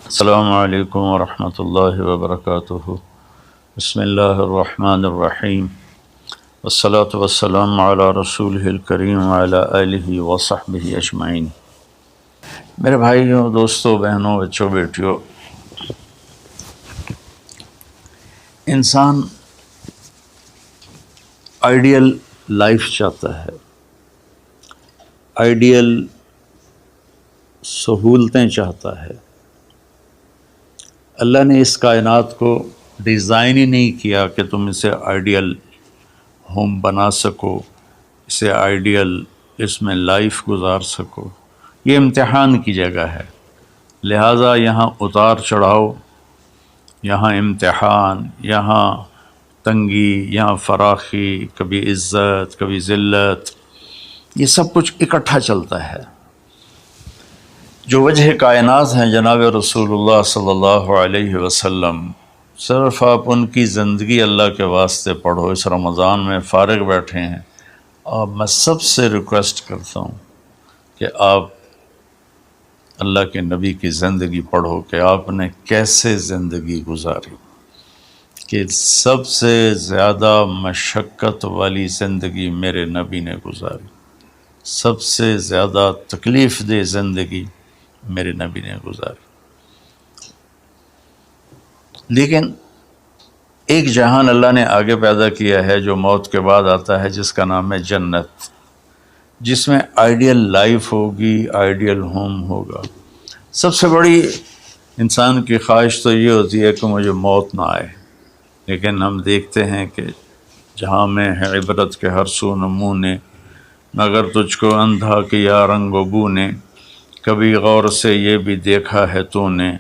السلام علیکم ورحمۃ اللہ وبرکاتہ۔ بسم اللہ الرحمن الرحیم، والصلاة والسلام علی رسولہ الکریم وعلی آلہ وصحبہ اجمعین۔ میرے بھائیوں، دوستوں، بہنوں، بچوں، بیٹیوں، انسان آئیڈیل لائف چاہتا ہے، آئیڈیل سہولتیں چاہتا ہے۔ اللہ نے اس کائنات کو ڈیزائن ہی نہیں کیا کہ تم اسے آئیڈیل ہوم بنا سکو، اسے آئیڈیل اس میں لائف گزار سکو۔ یہ امتحان کی جگہ ہے، لہٰذا یہاں اتار چڑھاؤ، یہاں امتحان، یہاں تنگی، یہاں فراخی، کبھی عزت، کبھی ذلت، یہ سب کچھ اکٹھا چلتا ہے۔ جو وجہ کائنات ہیں جناب رسول اللہ صلی اللہ علیہ وسلم، صرف آپ ان کی زندگی اللہ کے واسطے پڑھو۔ اس رمضان میں فارغ بیٹھے ہیں، اور میں سب سے ریکویسٹ کرتا ہوں کہ آپ اللہ کے نبی کی زندگی پڑھو کہ آپ نے کیسے زندگی گزاری، کہ سب سے زیادہ مشقت والی زندگی میرے نبی نے گزاری، سب سے زیادہ تکلیف دہ زندگی میرے نبی نے گزاری۔ لیکن ایک جہان اللہ نے آگے پیدا کیا ہے جو موت کے بعد آتا ہے، جس کا نام ہے جنت، جس میں آئیڈیل لائف ہوگی، آئیڈیل ہوم ہوگا۔ سب سے بڑی انسان کی خواہش تو یہ ہوتی ہے کہ مجھے موت نہ آئے، لیکن ہم دیکھتے ہیں کہ جہاں میں ہے عبرت کے ہر سو نمونے، مگر تجھ کو اندھا کیا رنگ و بو نے، کبھی غور سے یہ بھی دیکھا ہے تو نے،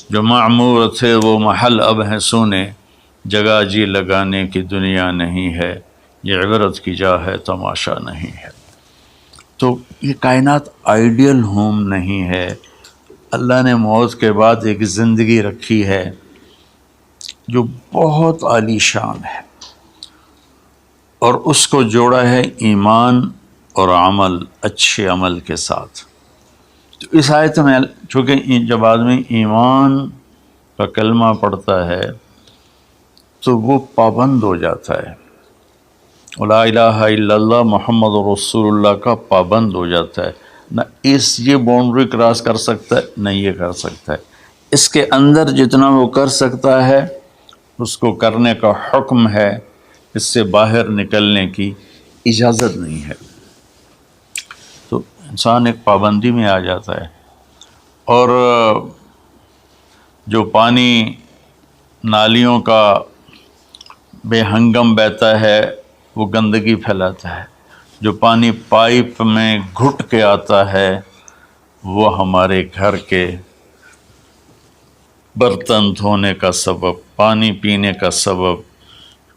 جو معمور تھے وہ محل اب ہیں سونے، جگہ جی لگانے کی دنیا نہیں ہے، یہ عبرت کی جا ہے تماشا نہیں ہے۔ تو یہ کائنات آئیڈیل ہوم نہیں ہے۔ اللہ نے موت کے بعد ایک زندگی رکھی ہے جو بہت عالی شان ہے، اور اس کو جوڑا ہے ایمان اور عمل، اچھے عمل کے ساتھ۔ تو اس آیت میں چونکہ جب آدمی ایمان کا کلمہ پڑھتا ہے تو وہ پابند ہو جاتا ہے، لا الہ الا اللہ محمد رسول اللہ کا پابند ہو جاتا ہے، نہ یہ باؤنڈری کراس کر سکتا ہے، نہ یہ کر سکتا ہے۔ اس کے اندر جتنا وہ کر سکتا ہے اس کو کرنے کا حکم ہے، اس سے باہر نکلنے کی اجازت نہیں ہے۔ تو انسان ایک پابندی میں آ جاتا ہے، اور جو پانی نالیوں کا بے ہنگم بہتا ہے وہ گندگی پھیلاتا ہے، جو پانی پائپ میں گھٹ کے آتا ہے وہ ہمارے گھر کے برتن دھونے کا سبب، پانی پینے کا سبب،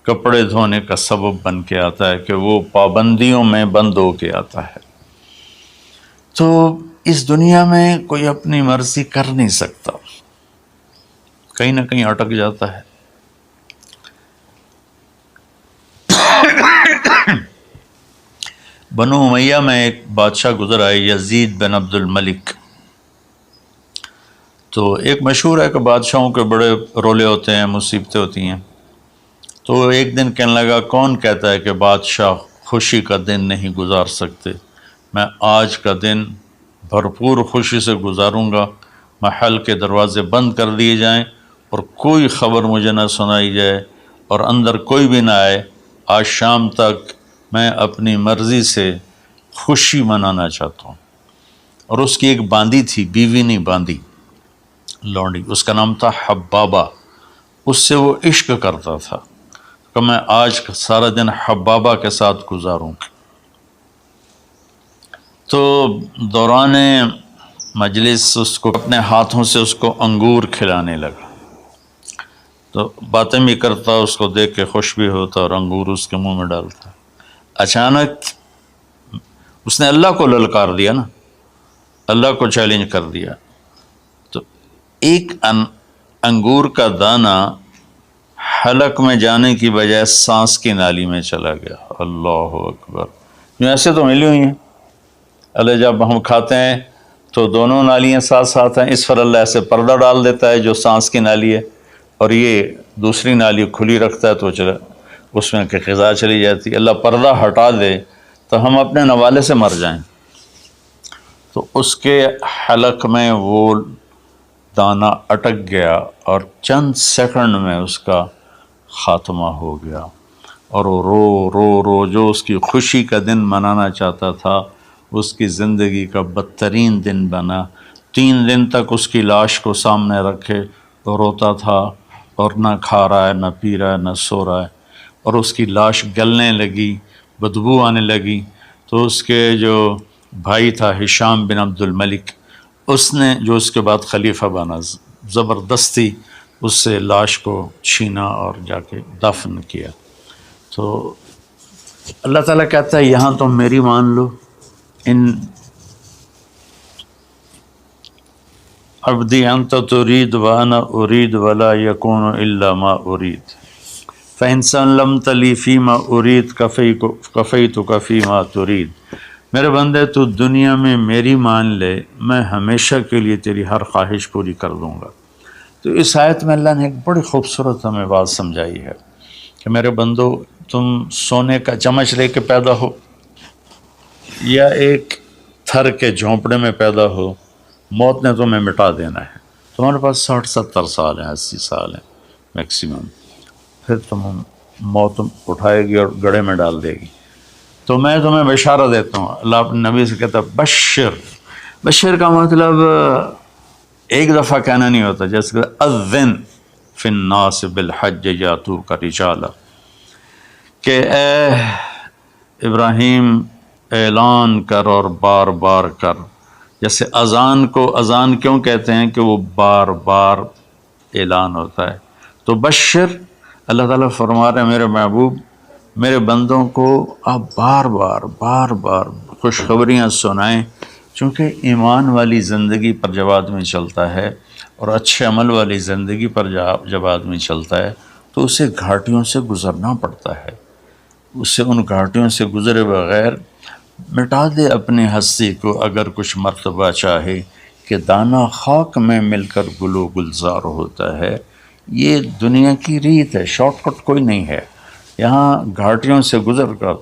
کپڑے دھونے کا سبب بن کے آتا ہے، کہ وہ پابندیوں میں بند ہو کے آتا ہے۔ تو اس دنیا میں کوئی اپنی مرضی کر نہیں سکتا، کہیں نہ کہیں اٹک جاتا ہے۔ بنو امیہ میں ایک بادشاہ گزر آئے، یزید بن عبد الملک۔ تو ایک مشہور ہے کہ بادشاہوں کے بڑے رولے ہوتے ہیں، مصیبتیں ہوتی ہیں۔ تو ایک دن کہنے لگا، کون کہتا ہے کہ بادشاہ خوشی کا دن نہیں گزار سکتے؟ میں آج کا دن بھرپور خوشی سے گزاروں گا، محل کے دروازے بند کر دیے جائیں اور کوئی خبر مجھے نہ سنائی جائے اور اندر کوئی بھی نہ آئے۔ آج شام تک میں اپنی مرضی سے خوشی منانا چاہتا ہوں۔ اور اس کی ایک باندی تھی، بیوی نہیں باندی، لونڈی، اس کا نام تھا حبابہ۔ اس سے وہ عشق کرتا تھا کہ میں آج سارا دن حبابہ کے ساتھ گزاروں۔ تو دوران مجلس اس کو اپنے ہاتھوں سے اس کو انگور کھلانے لگا، تو باتیں بھی کرتا، اس کو دیکھ کے خوش بھی ہوتا اور انگور اس کے منہ میں ڈالتا۔ اچانک اس نے اللہ کو للکار دیا نا، اللہ کو چیلنج کر دیا، تو ایک انگور کا دانہ حلق میں جانے کی بجائے سانس کی نالی میں چلا گیا۔ اللہ اکبر! جو ایسے تو ملی ہوئی ہیں، اللہ جب ہم کھاتے ہیں تو دونوں نالیاں ساتھ ساتھ ہیں، اس پر اللہ ایسے پردہ ڈال دیتا ہے جو سانس کی نالی ہے، اور یہ دوسری نالی کھلی رکھتا ہے تو اس میں کہ غذا چلی جاتی ہے۔ اللہ پردہ ہٹا دے تو ہم اپنے نوالے سے مر جائیں، تو اس کے حلق میں وہ دانہ اٹک گیا اور چند سیکنڈ میں اس کا خاتمہ ہو گیا، اور وہ رو رو رو جو اس کی خوشی کا دن منانا چاہتا تھا اس کی زندگی کا بدترین دن بنا۔ 3 دن تک اس کی لاش کو سامنے رکھے تو روتا تھا، اور نہ کھا رہا ہے، نہ پی رہا ہے، نہ سو رہا ہے، اور اس کی لاش گلنے لگی، بدبو آنے لگی۔ تو اس کے جو بھائی تھا ہشام بن عبد الملک، اس نے جو اس کے بعد خلیفہ بنا، زبردستی اس سے لاش کو چھینا اور جا کے دفن کیا۔ تو اللہ تعالیٰ کہتا ہے یہاں تم میری مان لو، ان عبدی انت ترید وانا ارید ولا یکون الا ما ارید فإن سلمت لی فیما ارید کفیتک فیما ترید۔ میرے بندے تو دنیا میں میری مان لے، میں ہمیشہ کے لیے تیری ہر خواہش پوری کر دوں گا۔ تو اس آیت میں اللہ نے ایک بڑی خوبصورت ہمیں بات سمجھائی ہے کہ میرے بندو، تم سونے کا چمچ لے کے پیدا ہو یا ایک تھر کے جھونپڑے میں پیدا ہو، موت نے تمہیں مٹا دینا ہے۔ تمہارے پاس 60-70 سال ہیں، 80 سال ہیں میکسیمم، پھر موت اٹھائے گی اور گڑھے میں ڈال دے گی۔ تو میں تمہیں بشارت دیتا ہوں، اللہ اپنے نبی سے کہتا ہے بشر کا مطلب ایک دفعہ کہنا نہیں ہوتا، جیسے کہ اذن فی الناس بالحج یاتوک رجالا، کہ اے ابراہیم اعلان کر اور بار بار کر۔ جیسے اذان کو اذان کیوں کہتے ہیں کہ وہ بار بار اعلان ہوتا ہے۔ تو بشر، اللہ تعالیٰ فرما رہے ہیں میرے محبوب، میرے بندوں کو آپ بار بار خوشخبریاں سنائیں، چونکہ ایمان والی زندگی پر جب آدمی چلتا ہے اور اچھے عمل والی زندگی پر جب آدمی چلتا ہے تو اسے گھاٹیوں سے گزرنا پڑتا ہے، اسے ان گھاٹیوں سے گزرے بغیر مٹا دے اپنی ہستی کو اگر کچھ مرتبہ چاہے کہ دانہ خاک میں مل کر گل و گلزار ہوتا ہے۔ یہ دنیا کی ریت ہے، شارٹ کٹ کوئی نہیں ہے۔ یہاں گھاٹیوں سے گزر کر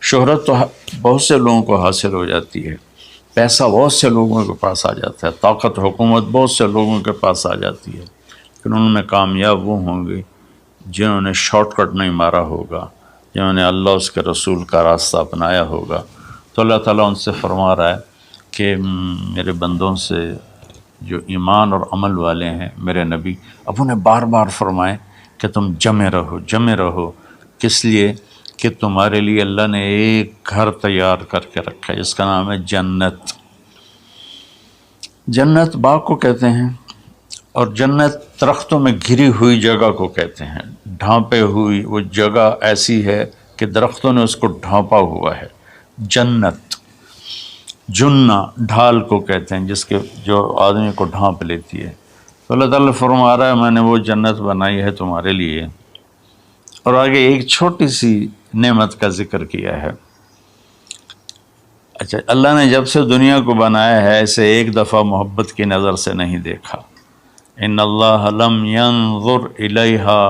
شہرت تو بہت سے لوگوں کو حاصل ہو جاتی ہے، پیسہ بہت سے لوگوں کے پاس آ جاتا ہے، طاقت حکومت بہت سے لوگوں کے پاس آ جاتی ہے، لیکن ان میں کامیاب وہ ہوں گے جنہوں نے شارٹ کٹ نہیں مارا ہوگا، جنہوں نے اللہ اس کے رسول کا راستہ اپنایا ہوگا۔ تو اللہ تعالیٰ ان سے فرما رہا ہے کہ میرے بندوں سے جو ایمان اور عمل والے ہیں، میرے نبی اب انہیں بار بار فرمائیں کہ تم جمے رہو۔ کس لیے؟ کہ تمہارے لیے اللہ نے ایک گھر تیار کر کے رکھا ہے جس کا نام ہے جنت۔ جنت باغ کو کہتے ہیں، اور جنت درختوں میں گھری ہوئی جگہ کو کہتے ہیں، ڈھانپے ہوئی وہ جگہ ایسی ہے کہ درختوں نے اس کو ڈھانپا ہوا ہے۔ جنت جنہ ڈھال کو کہتے ہیں، جو آدمی کو ڈھانپ لیتی ہے۔ تو اللہ تعالیٰ فرما رہا ہے میں نے وہ جنت بنائی ہے تمہارے لیے، اور آگے ایک چھوٹی سی نعمت کا ذکر کیا ہے۔ اچھا، اللہ نے جب سے دنیا کو بنایا ہے اسے ایک دفعہ محبت کی نظر سے نہیں دیکھا۔ ان اللہ لم ينظر الیہا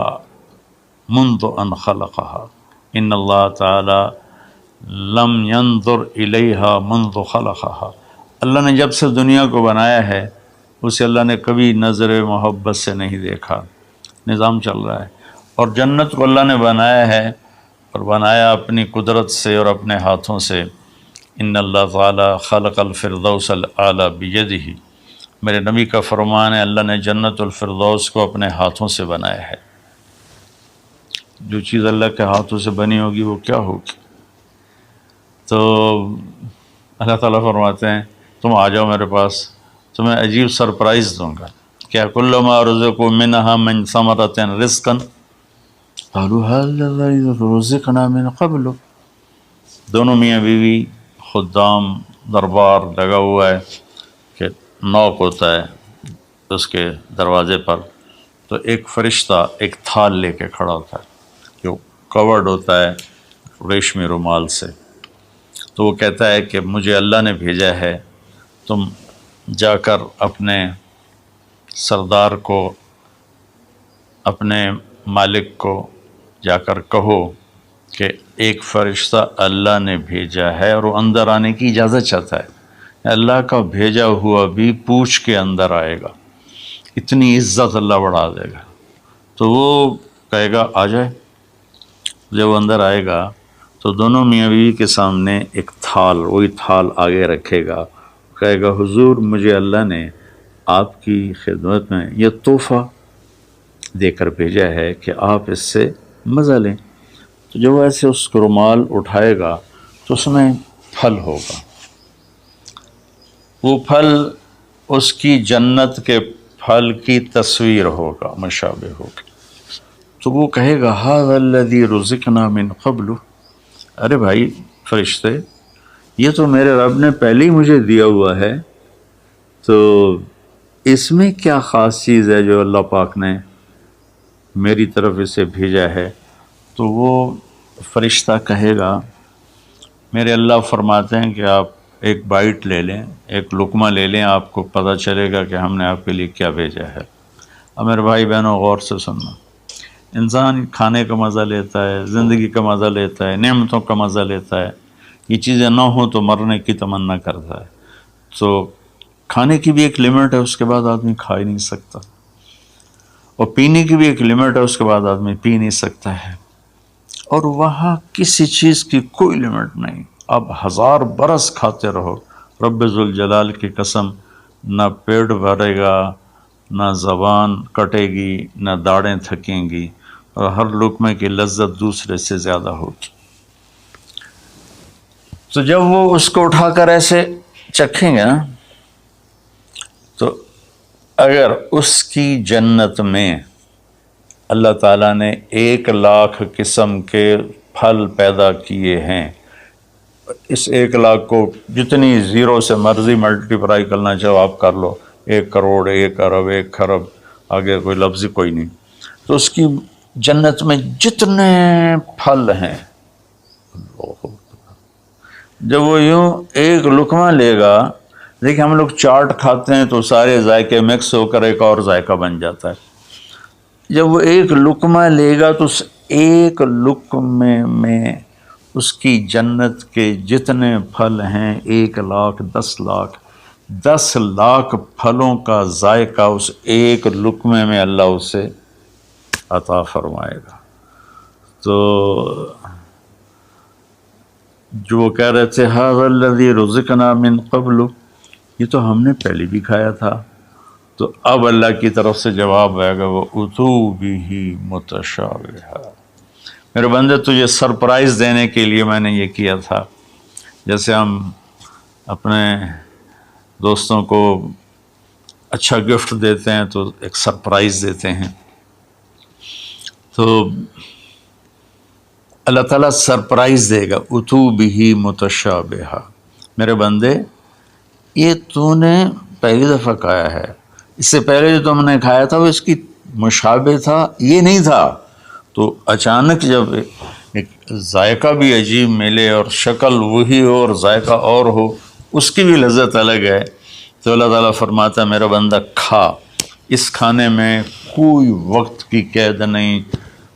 منذ ان خلقها، ان اللہ تعالی لم ينظر الیہا منذ خلقها، اللہ نے جب سے دنیا کو بنایا ہے اسے اللہ نے کبھی نظر محبت سے نہیں دیکھا۔ نظام چل رہا ہے، اور جنت کو اللہ نے بنایا ہے، اور بنایا اپنی قدرت سے اور اپنے ہاتھوں سے۔ ان اللہ تعالی خلق الفردوس الاعلی بیدہ، میرے نبی کا فرمان ہے اللہ نے جنت الفردوس کو اپنے ہاتھوں سے بنایا ہے۔ جو چیز اللہ کے ہاتھوں سے بنی ہوگی وہ کیا ہوگی؟ تو اللہ تعالیٰ فرماتے ہیں تم آ جاؤ میرے پاس، تمہیں عجیب سرپرائز دوں گا۔ کیا کل ما رزقوا منہا من ثمرۃ رزقا قالوا هذا رزقنا من قبل، دونوں میاں بیوی، خدام، دربار لگا ہوا ہے کہ نوک ہوتا ہے اس کے دروازے پر، تو ایک فرشتہ ایک تھال لے کے کھڑا ہوتا ہے جو کورڈ ہوتا ہے ریشمی رومال سے، تو وہ کہتا ہے کہ مجھے اللہ نے بھیجا ہے تم جا کر اپنے سردار کو، اپنے مالک کو جا کر کہو کہ ایک فرشتہ اللہ نے بھیجا ہے اور وہ اندر آنے کی اجازت چاہتا ہے، اللہ کا بھیجا ہوا بھی پوچھ کے اندر آئے گا، اتنی عزت اللہ بڑھا دے گا۔ تو وہ کہے گا آ جائے۔ جب وہ اندر آئے گا تو دونوں میاں بیوی کے سامنے ایک تھال، وہی تھال آگے رکھے گا، کہے گا حضور مجھے اللہ نے آپ کی خدمت میں یہ تحفہ دے کر بھیجا ہے کہ آپ اس سے مزہ لیں۔ تو جب وہ ایسے اس کو رومال اٹھائے گا تو اس میں پھل ہوگا، وہ پھل اس کی جنت کے پھل کی تصویر ہوگا، مشابہ ہوگا۔ تو وہ کہے گا ھذا الذی رزقنا من قبل، ارے بھائی فرشتے یہ تو میرے رب نے پہلے ہی مجھے دیا ہوا ہے، تو اس میں کیا خاص چیز ہے جو اللہ پاک نے میری طرف اسے بھیجا ہے؟ تو وہ فرشتہ کہے گا میرے اللہ فرماتے ہیں کہ آپ ایک بائٹ لے لیں، ایک لقمہ لے لیں، آپ کو پتہ چلے گا کہ ہم نے آپ کے لیے کیا بھیجا ہے۔ اب میرے بھائی بہنوں غور سے سننا، انسان کھانے کا مزہ لیتا ہے، زندگی کا مزہ لیتا ہے، نعمتوں کا مزہ لیتا ہے، یہ چیزیں نہ ہوں تو مرنے کی تمنا کرتا ہے۔ تو کھانے کی بھی ایک لمٹ ہے، اس کے بعد آدمی کھا ہی نہیں سکتا، اور پینے کی بھی ایک لمٹ ہے، اس کے بعد آدمی پی نہیں سکتا ہے، اور وہاں کسی چیز کی کوئی لمٹ نہیں، اب 1000 برس کھاتے رہو، رب ذوالجلال کی قسم نہ پیٹ بھرے گا، نہ زبان کٹے گی، نہ داڑیں تھکیں گی، اور ہر لقمے کی لذت دوسرے سے زیادہ ہوگی۔ تو جب وہ اس کو اٹھا کر ایسے چکھیں گے نا، تو اگر اس کی جنت میں اللہ تعالیٰ نے 1,00,000 قسم کے پھل پیدا کیے ہیں، اس 1,00,000 کو جتنی زیرو سے مرضی ملٹیپلائی کرنا چاہو آپ کر لو، 1 کروڑ، 1 ارب، 1 خرب، آگے کوئی لفظ ہی کوئی نہیں۔ تو اس کی جنت میں جتنے پھل ہیں، جب وہ یوں ایک لقمہ لے گا، دیکھیں ہم لوگ چاٹ کھاتے ہیں تو سارے ذائقے مکس ہو کر ایک اور ذائقہ بن جاتا ہے، جب وہ ایک لقمہ لے گا تو اس ایک لقمے میں اس کی جنت کے جتنے پھل ہیں 1,00,000، 10,00,000، 10,00,000 پھلوں کا ذائقہ اس ایک لقمے میں اللہ اسے عطا فرمائے گا۔ تو جو کہہ رہے تھے ھذا الذی رزقنا من قبل، یہ تو ہم نے پہلے بھی کھایا تھا، تو اب اللہ کی طرف سے جواب آئے گا وہ اتو بہ متشابہا، میرے بندے تجھے سرپرائز دینے کے لیے میں نے یہ کیا تھا، جیسے ہم اپنے دوستوں کو اچھا گفٹ دیتے ہیں تو ایک سرپرائز دیتے ہیں، تو اللہ تعالیٰ سرپرائز دے گا اتو بہ متشابہا، میرے بندے یہ تو نے پہلی دفعہ کھایا ہے، اس سے پہلے جو تم نے کھایا تھا وہ اس کی مشابہ تھا، یہ نہیں تھا، تو اچانک جب ایک ذائقہ بھی عجیب ملے اور شکل وہی ہو اور ذائقہ اور ہو، اس کی بھی لذت الگ ہے، تو اللہ تعالیٰ فرماتا ہے میرا بندہ کھا، اس کھانے میں کوئی وقت کی قید نہیں،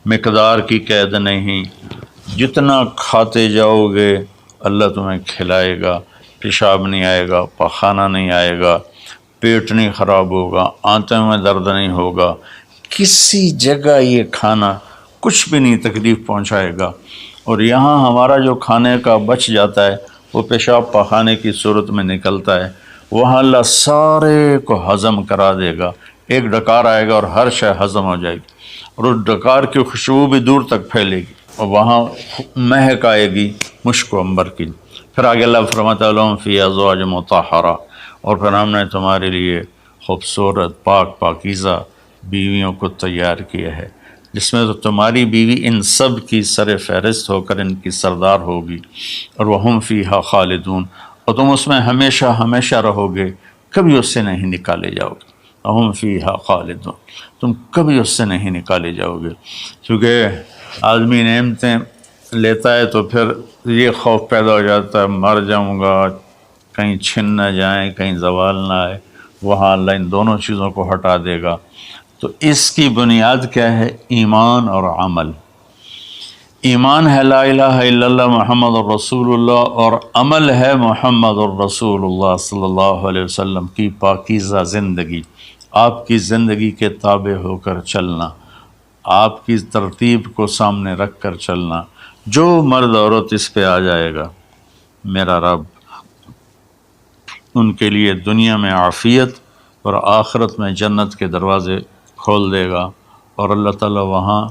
مقدار کی قید نہیں، جتنا کھاتے جاؤ گے اللہ تمہیں کھلائے گا، پیشاب نہیں آئے گا، پخانہ نہیں آئے گا، پیٹ نہیں خراب ہوگا، آنتوں میں درد نہیں ہوگا، کسی جگہ یہ کھانا کچھ بھی نہیں تکلیف پہنچائے گا، اور یہاں ہمارا جو کھانے کا بچ جاتا ہے وہ پیشاب پخانے کی صورت میں نکلتا ہے، وہاں اللہ سارے کو ہضم کرا دے گا، ایک ڈکار آئے گا اور ہر شے ہضم ہو جائے گی، اور اس ڈکار کی خوشبو بھی دور تک پھیلے گی، اور وہاں مہک آئے گی مشک و عنبر کی۔ پھر آگے اللہ فرماتا ہے لہم فیہا ازواج مطہرہ، اور پھر ہم نے تمہارے لیے خوبصورت پاک پاکیزہ بیویوں کو تیار کیا ہے، جس میں تو تمہاری بیوی ان سب کی سر فہرست ہو کر ان کی سردار ہوگی، اور وہم فیہا خالدون، اور تم اس میں ہمیشہ ہمیشہ رہو گے، کبھی اس سے نہیں نکالے جاؤ گے، وہم فیہا خالدون، تم کبھی اس سے نہیں نکالے جاؤ گے، کیونکہ آدمی نعمتیں لیتا ہے تو پھر یہ خوف پیدا ہو جاتا ہے مر جاؤں گا، کہیں چھن نہ جائیں، کہیں زوال نہ آئے، وہاں اللہ ان دونوں چیزوں کو ہٹا دے گا۔ تو اس کی بنیاد کیا ہے؟ ایمان اور عمل۔ ایمان ہے لا الہ الا اللہ محمد الرسول اللہ، اور عمل ہے محمد الرسول اللہ صلی اللہ علیہ وسلم کی پاکیزہ زندگی، آپ کی زندگی کے تابع ہو کر چلنا، آپ کی ترتیب کو سامنے رکھ کر چلنا۔ جو مرد عورت اس پہ آ جائے گا، میرا رب ان کے لیے دنیا میں عافیت اور آخرت میں جنت کے دروازے کھول دے گا۔ اور اللہ تعالیٰ وہاں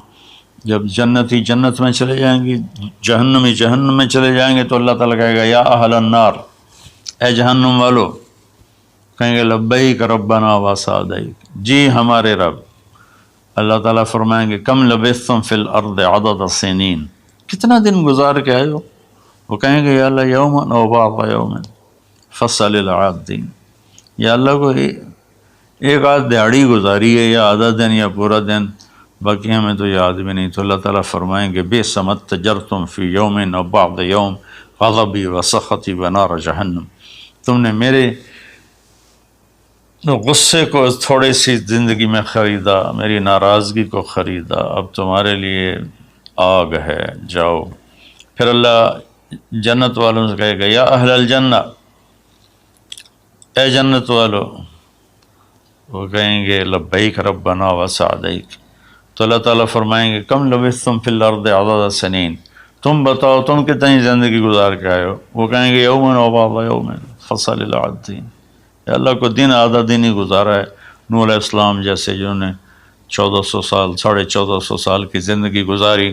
جب جنتی جنت میں چلے جائیں گے، جہنمی جہنم میں چلے جائیں گے، تو اللہ تعالیٰ کہے گا یا اہل النار، اے جہنم والو، کہیں گے لبیک ربنا وسعدیک، جی ہمارے رب۔ اللہ تعالیٰ فرمائیں گے کم لبثتم فی الارض عدد سنین، کتنا دن گزار کے آئے ہو؟ وہ کہیں گے یا اللہ یوما او بعض یوم فصل العادین، یا اللہ کو ایک آدھ دہاڑی گزاری ہے، یا آدھا دن، یا پورا دن، باقی ہمیں تو یاد بھی نہیں۔ تو اللہ تعالیٰ فرمائیں گے بئس ما اتجرتم فی یوم او بعض یوم غضبی وسخطی ونار جہنم، تم نے میرے غصے کو تھوڑی سی زندگی میں خریدا، میری ناراضگی کو خریدا، اب تمہارے لیے آگ ہے، جاؤ۔ پھر اللہ جنت والوں سے کہے گا یا اہل الجنہ، اے جنت والو، وہ کہیں گے لبیک ربنا وسعدیک۔ تو اللہ تعالیٰ فرمائیں گے کم لبثتم فی الارض عدد سنین، تم بتاؤ تم کتنی زندگی گزار کے آئے ہو؟ وہ کہیں گے یومن و بعض یوم فصل العادین، یا اللہ کو دن آدھا دن ہی گزارا ہے۔ نوح علیہ السلام جیسے جنہوں نے 1400 سال 1450 سال کی زندگی گزاری،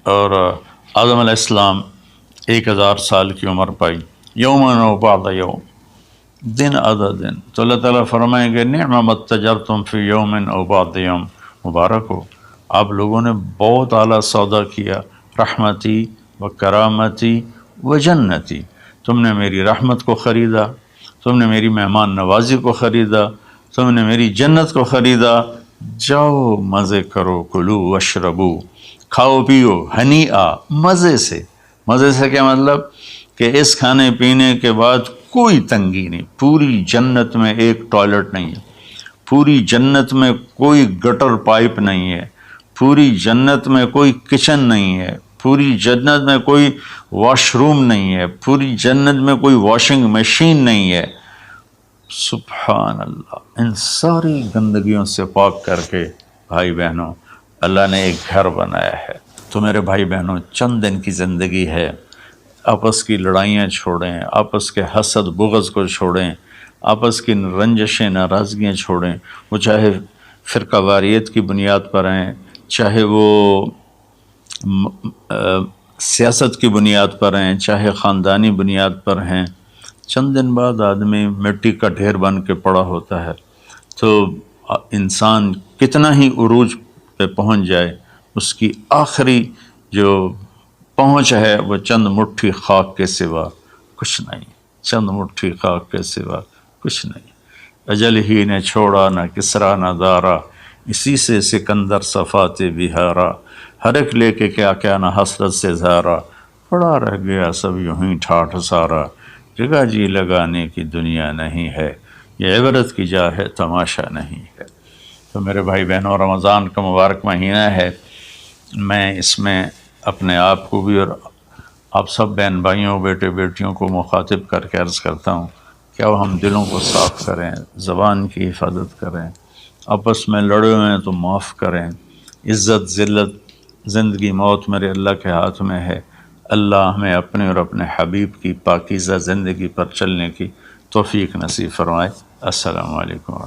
اور آدم علیہ السلام 1000 سال کی عمر پائی، یومن و بعض یوم، دن آدھا دن۔ تو اللہ تعالیٰ فرمائیں گے نعم ما اتجرتم فی یوم او بعض یوم، مبارک ہو، آپ لوگوں نے بہت اعلیٰ سودا کیا، رحمتی و کرامتی و جنتی، تم نے میری رحمت کو خریدا، تم نے میری مہمان نوازی کو خریدا، تم نے میری جنت کو خریدا، جاؤ مزے کرو، کلو واشربو، کھاؤ پیو، ہنیئا، مزے سے۔ مزے سے کیا مطلب؟ کہ اس کھانے پینے کے بعد کوئی تنگی نہیں، پوری جنت میں ایک ٹوائلٹ نہیں ہے، پوری جنت میں کوئی گٹر پائپ نہیں ہے، پوری جنت میں کوئی کچن نہیں ہے، پوری جنت میں کوئی واش روم نہیں ہے، پوری جنت میں کوئی واشنگ مشین نہیں ہے۔ سبحان اللہ، ان ساری گندگیوں سے پاک کر کے بھائی بہنوں اللہ نے ایک گھر بنایا ہے۔ تو میرے بھائی بہنوں، چند دن کی زندگی ہے، آپس کی لڑائیاں چھوڑیں، آپس کے حسد بغض کو چھوڑیں، آپس کی رنجشیں ناراضگیاں چھوڑیں، وہ چاہے فرقہ واریت کی بنیاد پر ہیں، چاہے وہ سیاست کی بنیاد پر ہیں، چاہے خاندانی بنیاد پر ہیں۔ چند دن بعد آدمی مٹی کا ڈھیر بن کے پڑا ہوتا ہے، تو انسان کتنا ہی عروج پہ پہنچ جائے، اس کی آخری جو پہنچ ہے وہ چند مٹھی خاک کے سوا کچھ نہیں، چند مٹھی خاک کے سوا کچھ نہیں۔ اجل ہی نے چھوڑا نہ کسرا نہ دارا، اسی سے سکندر صفات بہارا، ہر ایک لے کے کیا کیا نہ حسرت سے زارا، پڑا رہ گیا سب یوں ہی ٹھاٹھ سارا، جگہ جی لگانے کی دنیا نہیں ہے، یہ عبرت کی جا ہے تماشا نہیں ہے۔ تو میرے بھائی بہنوں، رمضان کا مبارک مہینہ ہے، میں اس میں اپنے آپ کو بھی اور آپ سب بہن بھائیوں بیٹے بیٹیوں کو مخاطب کر کے عرض کرتا ہوں کہ اب ہم دلوں کو صاف کریں، زبان کی حفاظت کریں، آپس میں لڑے ہوئے ہیں تو معاف کریں، عزت ذلت زندگی موت میرے اللہ کے ہاتھ میں ہے۔ اللہ ہمیں اپنے اور اپنے حبیب کی پاکیزہ زندگی پر چلنے کی توفیق نصیب فرمائے۔ السلام علیکم۔